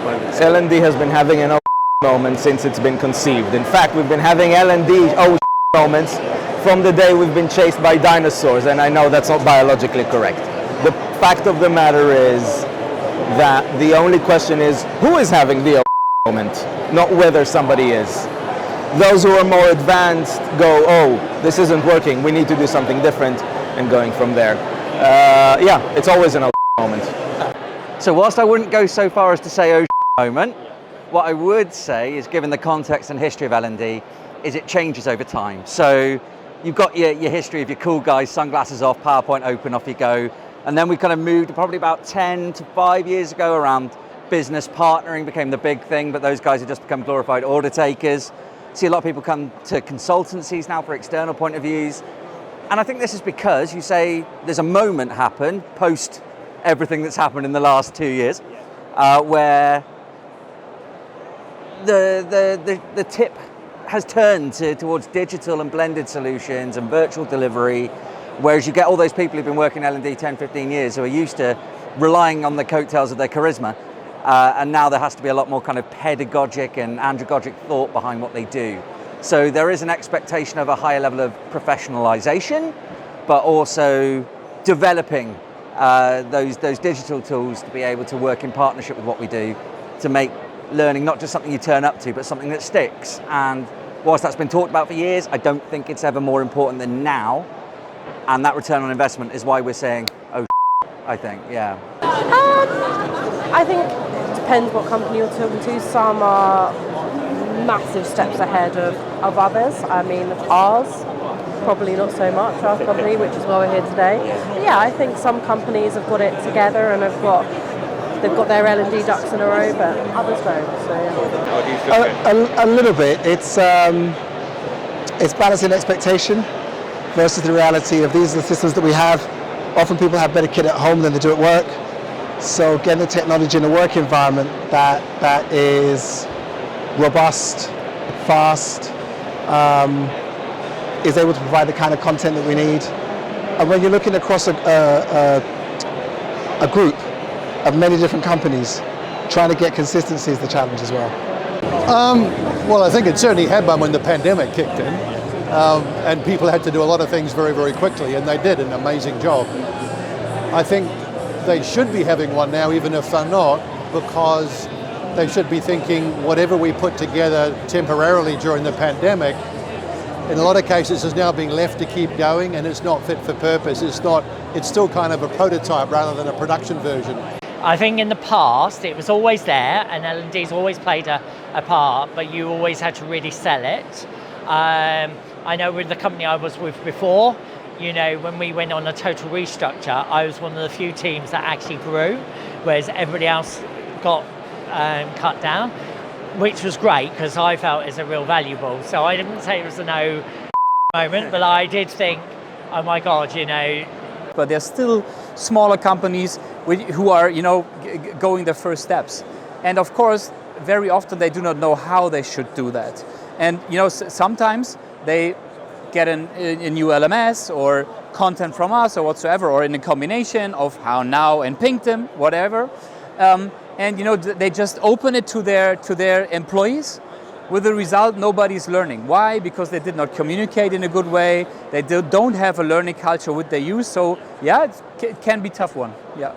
L&D has been having an moment since it's been conceived. In fact, we've been having L&D moments from the day we've been chased by dinosaurs, and I know that's not biologically correct. The fact of the matter is that the only question is who is having the moment, not whether somebody is. Those who are more advanced go, oh, this isn't working, we need to do something different, and going from there. Yeah, it's always an moment. So whilst I wouldn't go so far as to say oh moment, what I would say is, given the context and history of L&D, is it changes over time. So you've got your history of your cool guys, sunglasses off, PowerPoint open, off you go. And then we kind of moved probably about 10 to 5 years ago around business partnering became the big thing, but those guys have just become glorified order takers. See a lot of people come to consultancies now for external point of views. And I think this is because you say there's a moment happen post everything that's happened in the last 2 years, where the tip has turned towards digital and blended solutions and virtual delivery, whereas you get all those people who've been working L&D 10, 15 years who are used to relying on the coattails of their charisma, and now there has to be a lot more kind of pedagogic and andragogic thought behind what they do. So there is an expectation of a higher level of professionalization, but also developing those digital tools to be able to work in partnership with what we do to make learning not just something you turn up to, but something that sticks. And whilst that's been talked about for years, I don't think it's ever more important than now. And that return on investment is why we're saying, oh, I think, yeah. I think it depends what company you're talking to. Some are massive steps ahead of others. I mean, ours, probably not so much, our company, which is why we're here today. But yeah, I think some companies have got it together and they've got their L&D ducks in a row, but others don't. So a little bit. It's balancing expectation versus the reality of these are the systems that we have. Often people have better kit at home than they do at work. So getting the technology in a work environment that is robust, fast, is able to provide the kind of content that we need. And when you're looking across a group of many different companies, trying to get consistency is the challenge as well. Well, I think it certainly had one when the pandemic kicked in, and people had to do a lot of things very, very quickly, and they did an amazing job. I think they should be having one now, even if they're not, because they should be thinking whatever we put together temporarily during the pandemic, in a lot of cases is now being left to keep going, and it's not fit for purpose. It's still kind of a prototype rather than a production version. I think in the past it was always there, and L&D's always played a part, but you always had to really sell it. I know with the company I was with before, you know, when we went on a total restructure, I was one of the few teams that actually grew, whereas everybody else got cut down, which was great because I felt it's a real valuable. So I didn't say it was a no moment, but I did think, oh my God, you know. But there's still smaller companies who are, you know, going their first steps. And of course, very often they do not know how they should do that. And, you know, sometimes they get a new LMS or content from us or whatsoever, or in a combination of HowNow and Pingdom, whatever. And, you know, they just open it to their employees. With the result, nobody's learning. Why? Because they did not communicate in a good way. They don't have a learning culture which they use. So, yeah, it can be a tough one. Yeah.